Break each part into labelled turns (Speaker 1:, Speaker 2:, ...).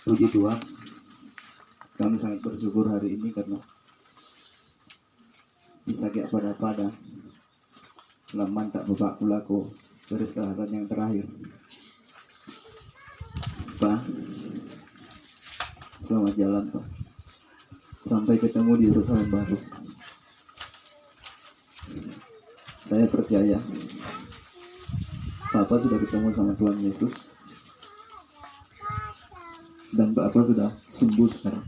Speaker 1: Puji Tuhan, kami sangat bersyukur hari ini karena bisa kayak pada laman tak bapakku laku dari kesehatan yang terakhir. Pak, selamat jalan Pak, sampai ketemu di Yerusalem baru. Saya percaya Bapak sudah ketemu sama Tuhan Yesus dan Bapak sudah sembuh sekarang.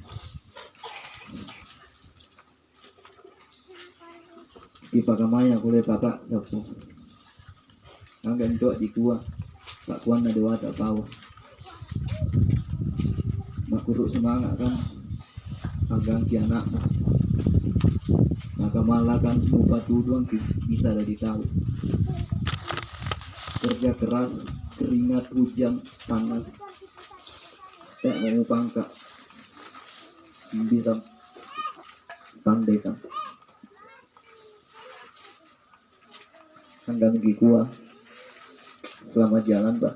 Speaker 1: Ipakamaya kulit Bapak sapu. Anggan tua di kuah, Pak Kuan na dewa tak tahu. Makuruk semangat kan, agang ki anak. Maka malah kan muka tuduhan bisa dari tahu. Kerja keras, keringat, hujan, panas, tak mau pangkat, bisa pandai kan. Anggang ki kuah. Selamat jalan Pak.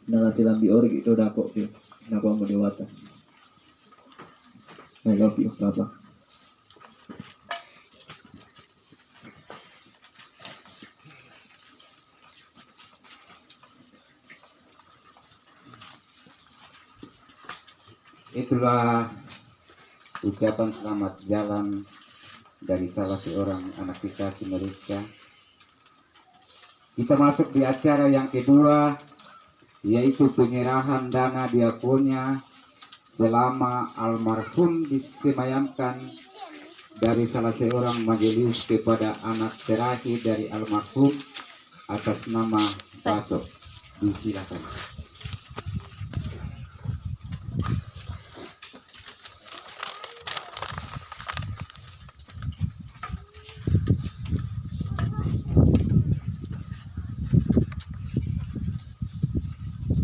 Speaker 1: Nalasilan di ori itu udah kok sih. Kenapa mau dewata? I love you Bapak.
Speaker 2: Itulah ucapan selamat jalan dari salah seorang anak kita di Amerika. Kita masuk di acara yang kedua, yaitu penyerahan dana diakonia selama almarhum disemayamkan dari salah seorang majelis kepada anak terakhir dari almarhum atas nama Baso. Disilakan.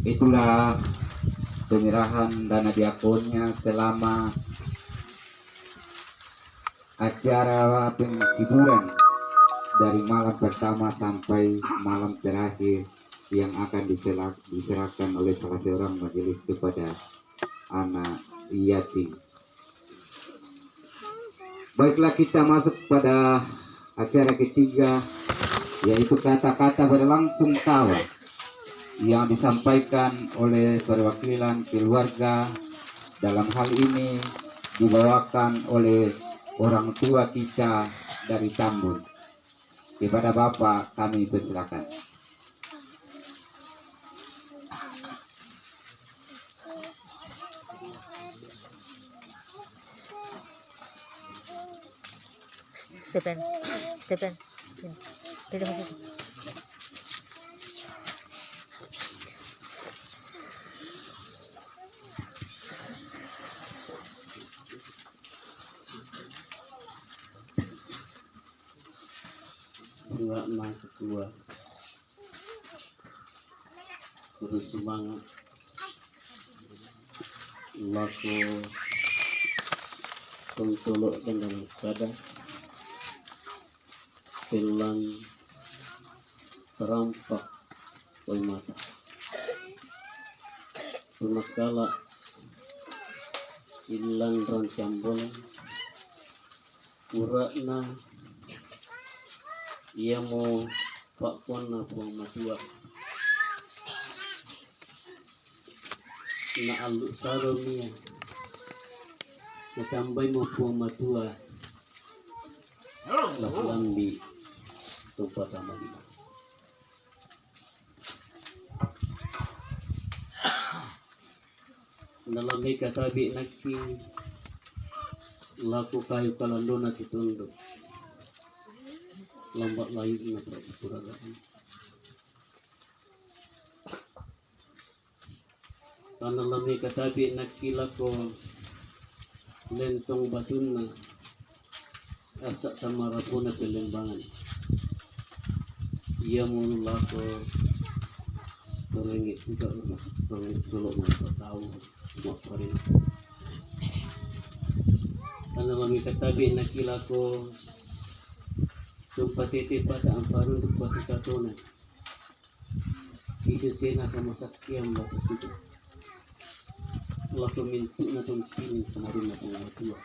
Speaker 2: Itulah penyerahan dana diakonnya selama acara penghiburan dari malam pertama sampai malam terakhir yang akan diserahkan oleh salah seorang majelis kepada anak yatim. Baiklah, kita masuk pada acara ketiga, yaitu kata-kata berlangsung tawa yang disampaikan oleh perwakilan keluarga. Dalam hal ini dibawakan oleh orang tua kita dari Tambun. Kepada Bapak kami persilakan.
Speaker 3: Depan.
Speaker 4: Enggak mah kedua terus semangat laku tolok dengan sadar pelan terampak koi mata tunakala ilan rancambol urakna ia mau Pak Puan na puang matua na alu saro niya natambay mo puang matua lambi tempat sama kita nalamay katabi naki laku kayu kalando na titundok lambat layu na puragaan karena lamay katabi nakila ko lentong batun na asa tamara po na pelembangan ia mula ko turengit juga turengit dulu mga tahu buat parin karena lamay katabi nakila ko tumpatiti pada amparan untuk pati katonan isusena sama sakyam batas itu laku mintu na tumpin kemarin na pengatua.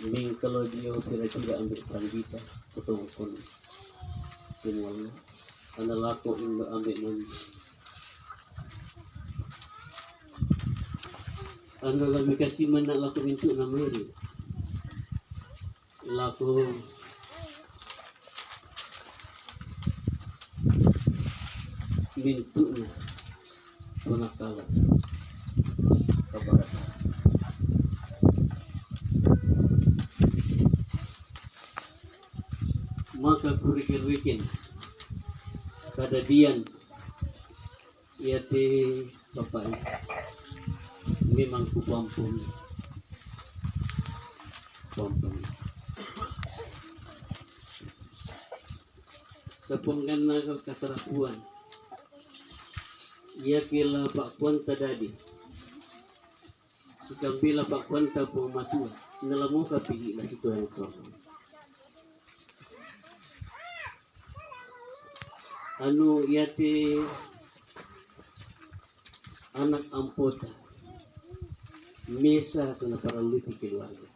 Speaker 4: Ming kalau dia kira-kira ambil peran kita ketongkol semuanya. Karena laku ini ambil nanti. Anda lagi kasih mana laku mintu na meri. Laku mintu na punakala kabarat. Maka kurikir-rikir kadadian ia te bapak memang ku pampun sepungkan nagal kasarapuan ia kila pak kuan tadadi sikambila pak kuan tapong matua nalamu kapigi na situ yang kau anu iate anak ampota mesa kena para luti keluarga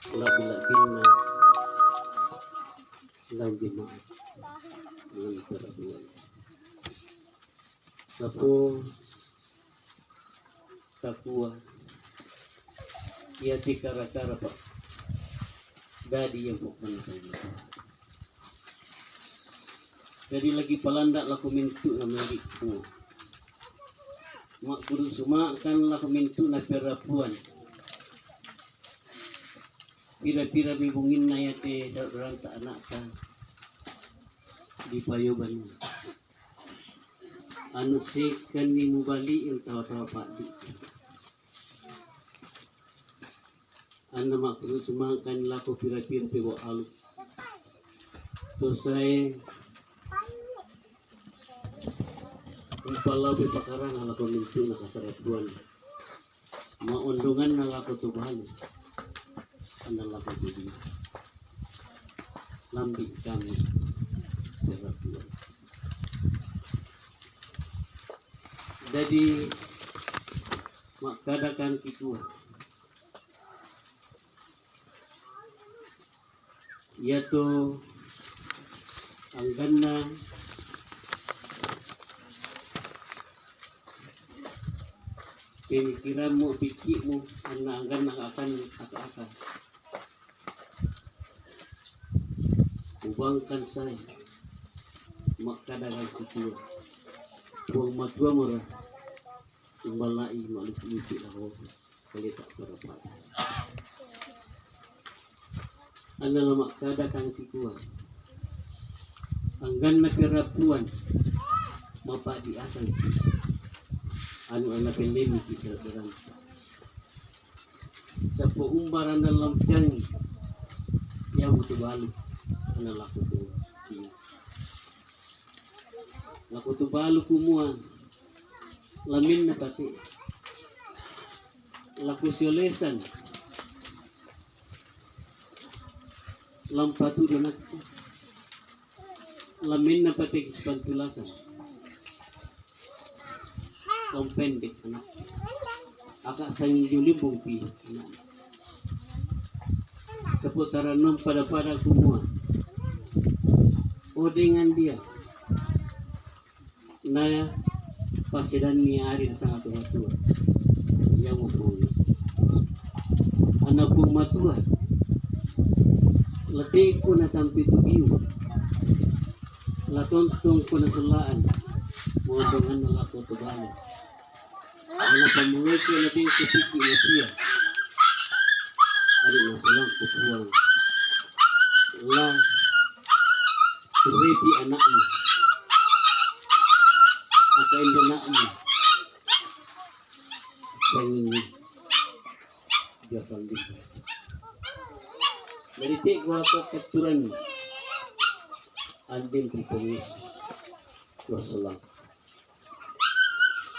Speaker 4: bila bina dan jemaat dengan peraturan sapo takua iate kara-kara pak dadi yang bukan jadi lagi palandak laku mintu na lagi ku mak kudu sumakan laku mintu na perapuan pira-pira bibungin na yate saudara tak anak ka di payoban anu sekan ni mubali yang tawa-tawa padi anu mak kudu sumakan laku pira-pira pewo alu terus saya Upala pakaran ala komintu na kasarapuan. Maundungan na lako tubahan. Ana lako tubahan. Lambi kami kasarapuan. Jadi makadakan kikuan. Yaitu anggana pemikiranmu, pikirmu, akan akan ubangkan saya maka dalam kutua buang matua murah umbalai malik mimpi lah kali tak berapa anda lama kada kang kutua anggan na kerapuan mapa di asal anu anak pendemi kita terang sa puumbaran dalam tiang yang butuh balik ana laku tu laku tu balu kumuan lamin na pati laku siolesan lampatu dinak lamin na pati kispantulasan pendek anak agak sangi julimbung pi anak seputaran nom pada kumua o dengan dia naya pasidan ni arin sangat tua yang mau anak pun matua letih ko na tampi tubiu la tontong ko na sulaan mo dengan nalako tubalo ana pamulay ko na din kupiki na siya ari na salang kukuwang la repi anaknya akain anaknya pengen dia sambing dari tik gua katuran andin dipengis gua selang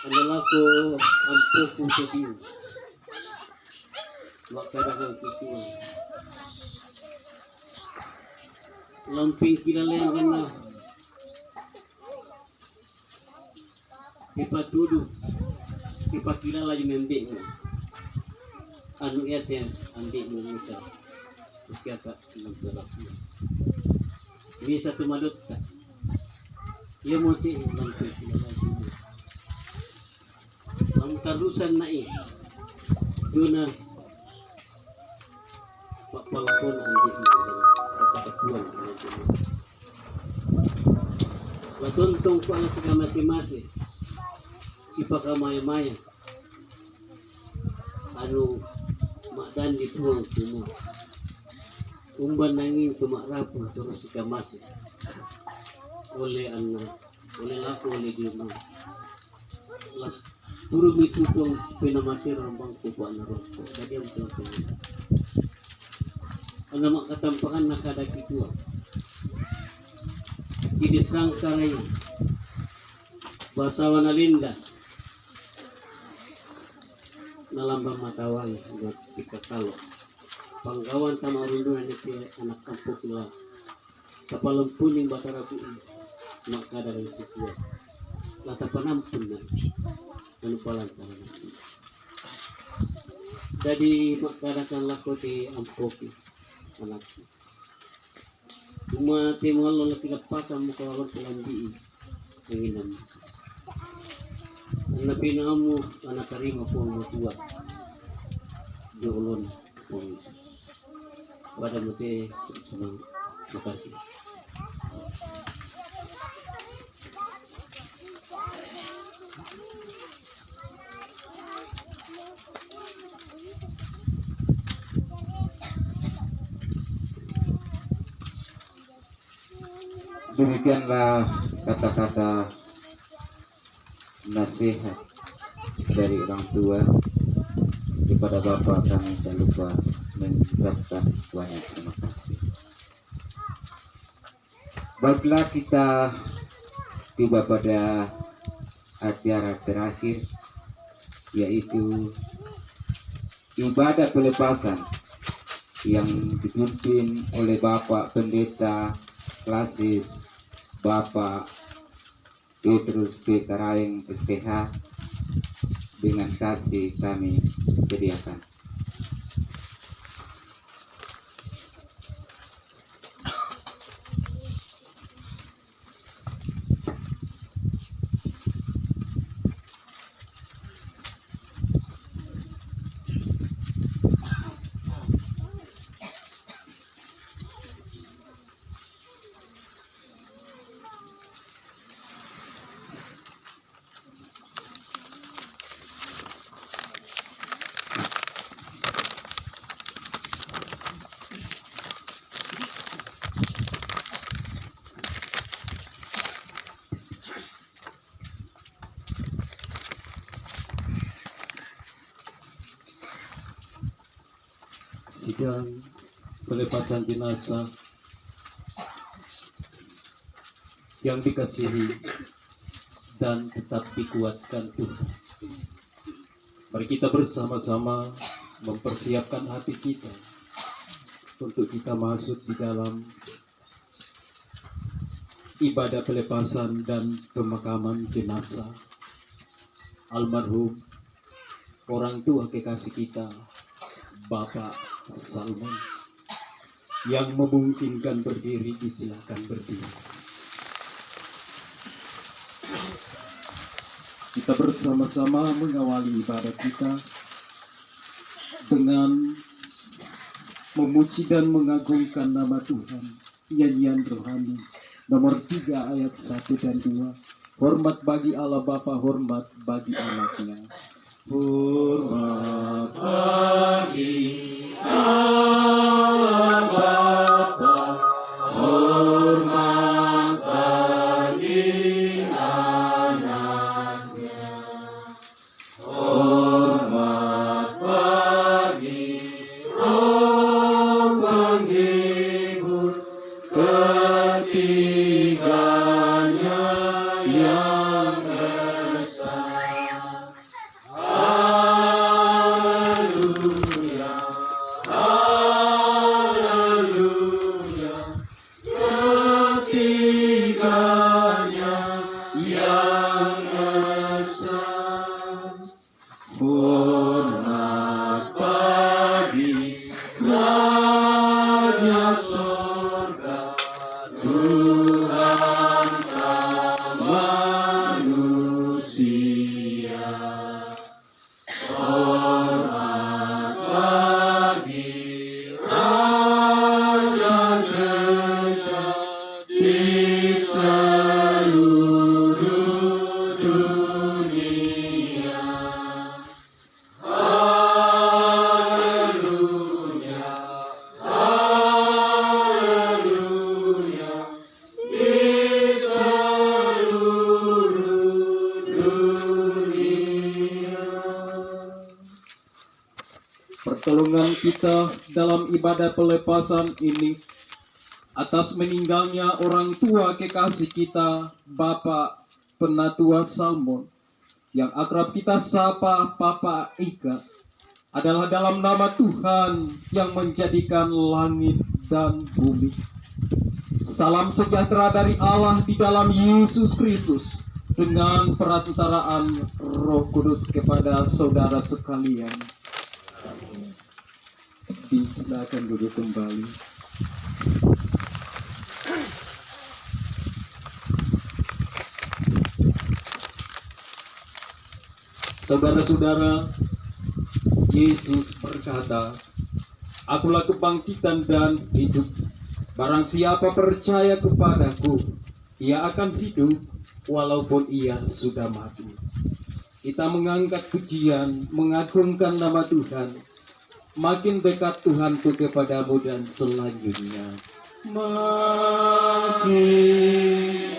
Speaker 4: adalah ko ampuh kusudiu maka dagang itu lamping kilala yang kena ipatudu ipakilala yung ambi mo. Ano yan ambi mo misa. Kaya ka nagdarap mo. Misa tumalot ka. Iya mo ti lang ko kilala mo. Ang karusan na doon na papalakon ang di mo kapatakuan. Matuntong ko ang sikamasi-masi si pakamaya-maya ano madan di tuang tumo umban nanging tumakrapon terus sikamasi oleh lako oleh di mo las turun itutong pinamasir ang bangko po ang naroko jadi ang tuntong ano makatampakan nakadagituan Idisang karay basawan na linda nalambang matawang buat ikakalo panggawan tamarundunan iti anak kampuk nila kapalumpuning batarabu makadalang siswa lata panampun na ano palang jadi makadakan lako di ampoki anak Umati mo lo nakikapasa mo kawan pelambi ang inam. Ang napinang mo anak karima po ang matua. Diulon po. Pada mo te sama makasih.
Speaker 2: Demikianlah kata-kata nasihat dari orang tua kepada Bapak. Kami tak lupa mengucapkan banyak terima kasih. Baiklah, kita tiba pada acara terakhir, yaitu ibadah pelepasan yang dipimpin oleh Bapak Pendeta Klasis Bapak Petrus Petaraeng STH dengan kasih kami sediakan.
Speaker 4: Sidang pelepasan jenazah yang dikasihi dan tetap dikuatkan Tuhan. Mari kita bersama-sama mempersiapkan hati kita untuk kita masuk di dalam ibadah pelepasan dan pemakaman jenazah almarhum orang tua kekasih kita Bapak Salmon. Yang memungkinkan berdiri, disilakan berdiri. Kita bersama-sama mengawali ibadah kita dengan memuji dan mengagungkan nama Tuhan. Nyanyian rohani nomor 3 ayat 1 dan 2. Hormat bagi Allah Bapa, hormat bagi anaknya. Hormat bagi Allah Bapa, hormat bagi anaknya, hormat bagi Roh penghibur ketiganya yang esa. Haleluya, haleluya.
Speaker 5: pertolongan kita dalam ibadah pelepasan ini, atas meninggalnya orang tua kekasih kita, Bapak Penatua Salmon, yang akrab kita sapa Papa Ika, adalah dalam nama Tuhan yang menjadikan langit dan bumi. Salam sejahtera dari Allah di dalam Yesus Kristus dengan perantaraan Roh Kudus kepada saudara sekalian. Silakan duduk kembali. Saudara-saudara, Yesus berkata, "Akulah kebangkitan dan hidup. Barang siapa percaya kepadaku, ia akan hidup walaupun ia sudah mati." Kita mengangkat pujian, mengagungkan nama Tuhan. Makin dekat Tuhan tuh kepadamu dan selanjutnya. Makin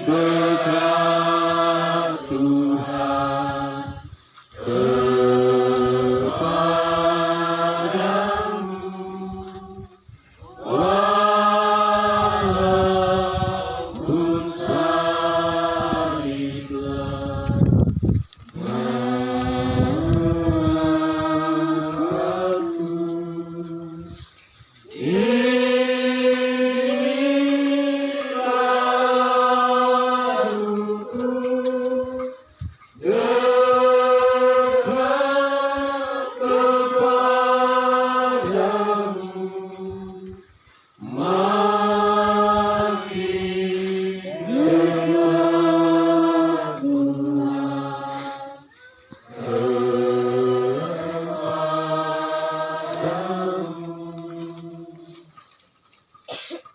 Speaker 5: dekat Tuhan kepadamu, walaupun saliblah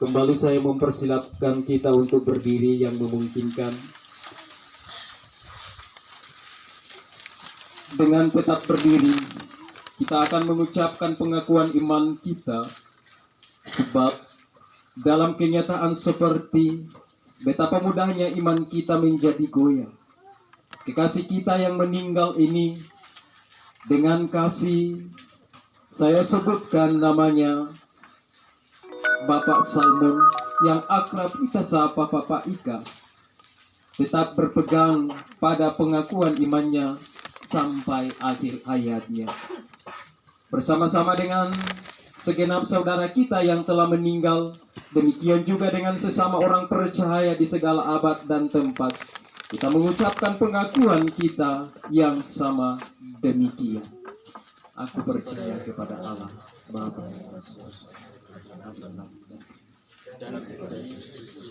Speaker 5: Kembali saya mempersilahkan kita untuk berdiri yang memungkinkan. Dengan tetap berdiri, kita akan mengucapkan pengakuan iman kita. Sebab dalam kenyataan seperti betapa mudahnya iman kita menjadi goyah. Kekasih kita yang meninggal ini, dengan kasih saya sebutkan namanya, Bapak Salmon, yang akrab kita sapa Papa Ika, tetap berpegang pada pengakuan imannya sampai akhir hayatnya. Bersama-sama dengan segenap saudara kita yang telah meninggal, demikian juga dengan sesama orang percaya di segala abad dan tempat, kita mengucapkan pengakuan kita yang sama demikian. Aku percaya kepada Allah Bapa dan kepada Yesus.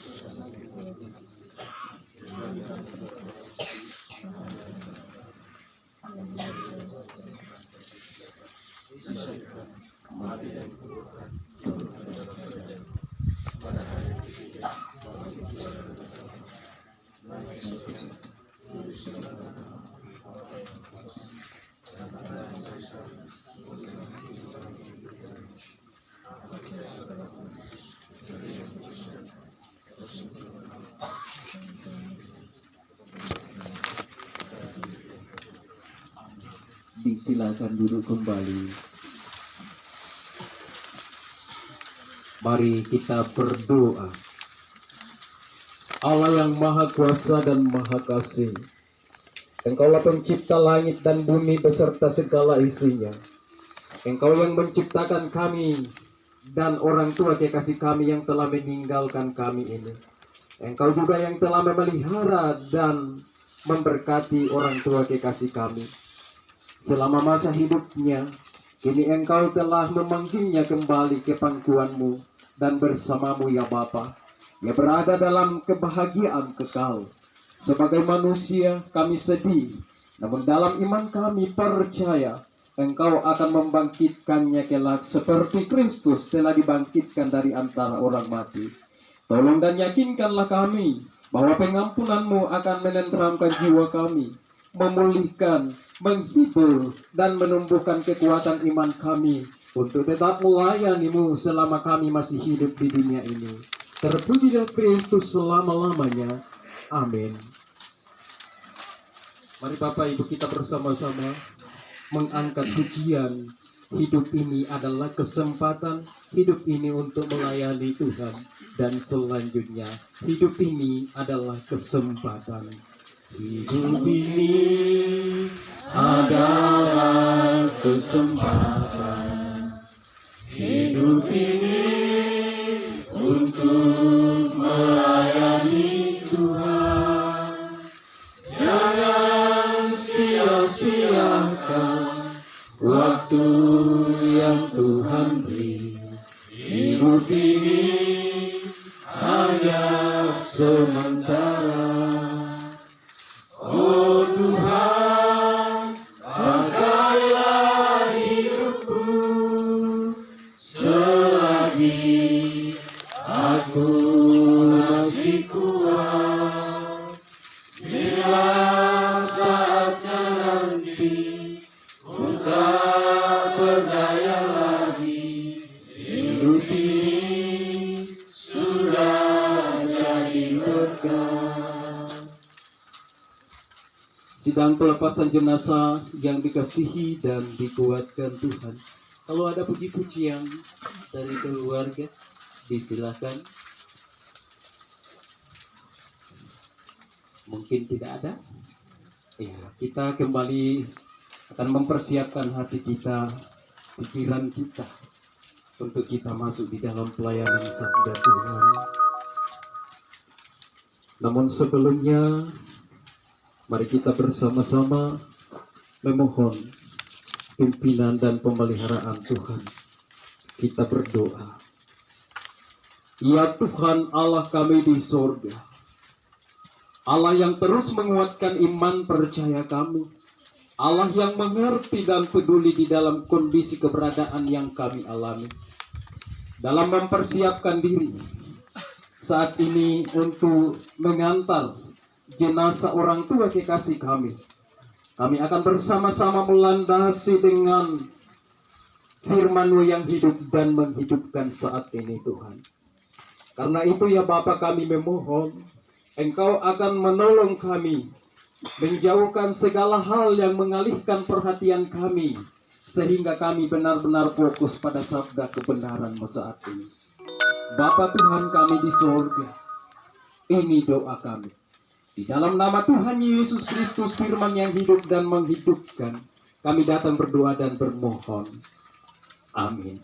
Speaker 5: Disilakan duduk kembali. Mari kita berdoa. Allah yang Maha Kuasa dan Maha Kasih, Engkaulah pencipta langit dan bumi beserta segala isinya. Engkau yang menciptakan kami dan orang tua kekasih kami yang telah meninggalkan kami ini. Engkau juga yang telah memelihara dan memberkati orang tua kekasih kami selama masa hidupnya. Kini Engkau telah memanggilnya kembali ke pangkuanmu dan bersamamu ya Bapa. Ia berada dalam kebahagiaan kekal. Sebagai manusia kami sedih, namun dalam iman kami percaya Engkau akan membangkitkannya kelak seperti Kristus telah dibangkitkan dari antara orang mati. Tolong dan yakinkanlah kami bahwa pengampunanmu akan menenteramkan jiwa kami, memulihkan, menghibur, dan menumbuhkan kekuatan iman kami untuk tetap melayani-Mu selama kami masih hidup di dunia ini. Terpujilah Kristus selama-lamanya. Amin. Mari Bapak Ibu kita bersama-sama mengangkat pujian hidup ini adalah kesempatan, hidup ini untuk melayani Tuhan, dan selanjutnya hidup ini adalah kesempatan. Hidup ini adalah kesempatan. Hidup ini untuk melayani Tuhan. Jangan sia-siakan waktu yang Tuhan beri. Hidup ini hanya sementara. Oh Tuhan, pakailah hidupku selagi aku masih kuat. Bila saatnya nanti ku tak berdaya lagi, hidup ini sudah jadi berkah. Sidang pelepasan jenazah yang dikasihi dan dikuatkan Tuhan. Kalau ada puji-pujian dari keluarga, disilahkan. Mungkin tidak ada. Ya, kita kembali akan mempersiapkan hati kita, pikiran kita, untuk kita masuk di dalam pelayanan sabda Tuhan. Namun sebelumnya, mari kita bersama-sama memohon pimpinan dan pemeliharaan Tuhan. Kita berdoa. Ya Tuhan Allah kami di sorga, Allah yang terus menguatkan iman percaya kami, Allah yang mengerti dan peduli di dalam kondisi keberadaan yang kami alami, dalam mempersiapkan diri saat ini untuk mengantar jenazah orang tua kekasih kami. Kami akan bersama-sama melandasi dengan firman-Mu yang hidup dan menghidupkan saat ini Tuhan. Karena itu ya Bapa, kami memohon Engkau akan menolong kami menjauhkan segala hal yang mengalihkan perhatian kami, sehingga kami benar-benar fokus pada sabda kebenaran-Mu saat ini. Bapa Tuhan kami di surga, ini doa kami. Di dalam nama Tuhan Yesus Kristus, firman yang hidup dan menghidupkan, kami datang berdoa dan bermohon. Amin.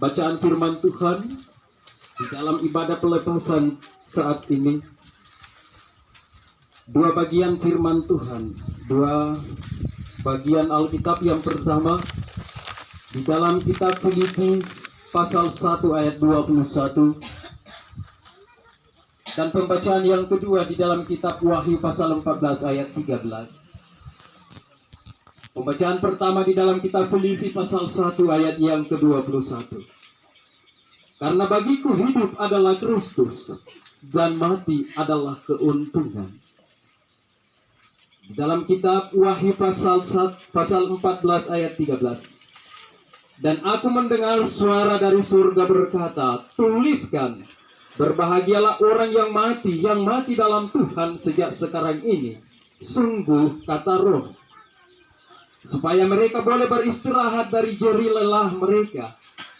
Speaker 5: Bacaan firman Tuhan di dalam ibadah pelepasan saat ini. Dua bagian firman Tuhan, dua bagian Alkitab. Yang pertama di dalam kitab Filipi pasal 1 ayat 21, dan pembacaan yang kedua di dalam kitab Wahyu pasal 14 ayat 13. Pembacaan pertama di dalam kitab Filipi pasal 1 ayat yang ke-21. Karena bagiku hidup adalah Kristus dan mati adalah keuntungan. Di dalam kitab Wahyu pasal 14 ayat 13. Dan aku mendengar suara dari surga berkata, tuliskan, berbahagialah orang yang mati dalam Tuhan sejak sekarang ini. Sungguh, kata Roh, supaya mereka boleh beristirahat dari jeri lelah mereka,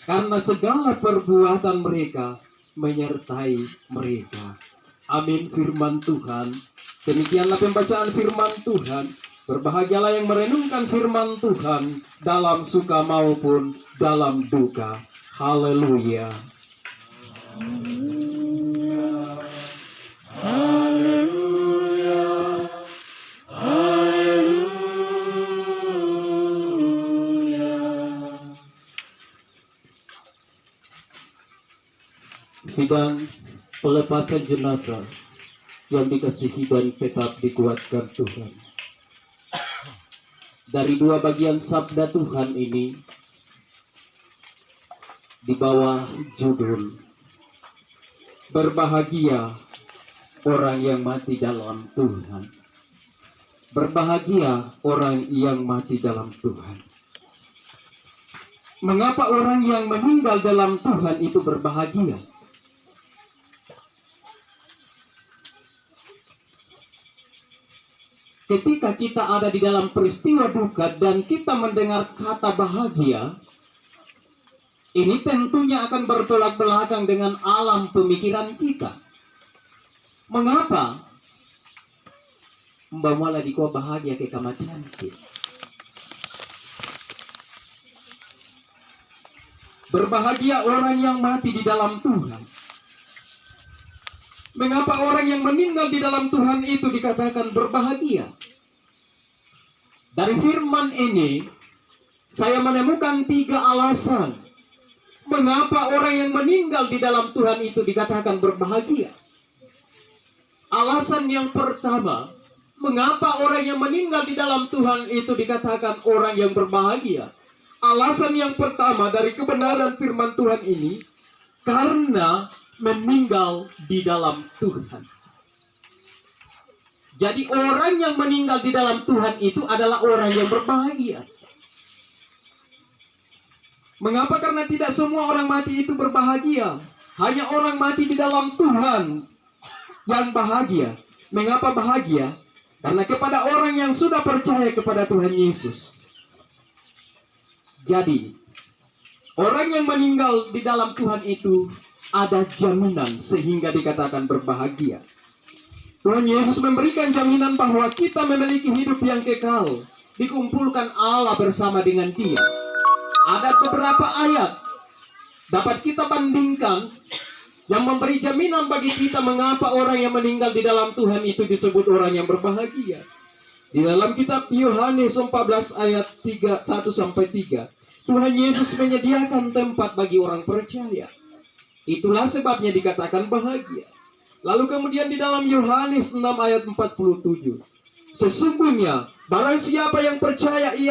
Speaker 5: karena segala perbuatan mereka menyertai mereka. Amin. Firman Tuhan. Demikianlah pembacaan firman Tuhan. Berbahagialah yang merenungkan firman Tuhan dalam suka maupun dalam duka. Haleluya. Sidang pelepasan jenazah yang dikasihi dan tetap dikuatkan Tuhan. Dari dua bagian sabda Tuhan ini, di bawah judul berbahagia orang yang mati dalam Tuhan. Berbahagia orang yang mati dalam Tuhan. Mengapa orang yang meninggal dalam Tuhan itu berbahagia? ketika kita ada di dalam peristiwa duka dan kita mendengar kata bahagia, ini tentunya akan bertolak belakang dengan alam pemikiran kita. Mengapa? Mbak malah dikau bahagia ke kematian kita. Berbahagia orang yang mati di dalam Tuhan. Mengapa orang yang meninggal di dalam Tuhan itu dikatakan berbahagia? Dari firman ini, saya menemukan 3 alasan mengapa orang yang meninggal di dalam Tuhan itu dikatakan berbahagia. Alasan yang pertama, mengapa orang yang meninggal di dalam Tuhan itu dikatakan orang yang berbahagia? Alasan yang pertama dari kebenaran firman Tuhan ini, karena meninggal di dalam Tuhan. Jadi orang yang meninggal di dalam Tuhan itu adalah orang yang berbahagia. Mengapa? Karena tidak semua orang mati itu berbahagia. Hanya orang mati di dalam Tuhan yang bahagia. Mengapa bahagia? Karena kepada orang yang sudah percaya kepada Tuhan Yesus. Jadi, orang yang meninggal di dalam Tuhan itu ada jaminan sehingga dikatakan berbahagia. Tuhan Yesus memberikan jaminan bahwa kita memiliki hidup yang kekal, dikumpulkan Allah bersama dengan Dia. Ada beberapa ayat dapat kita bandingkan yang memberi jaminan bagi kita mengapa orang yang meninggal di dalam Tuhan itu disebut orang yang berbahagia. Di dalam kitab Yohanes 14 ayat 1-3, Tuhan Yesus menyediakan tempat bagi orang percaya. Itulah sebabnya dikatakan bahagia. Lalu kemudian di dalam Yohanes 6 ayat 47, sesungguhnya barang siapa yang percaya ia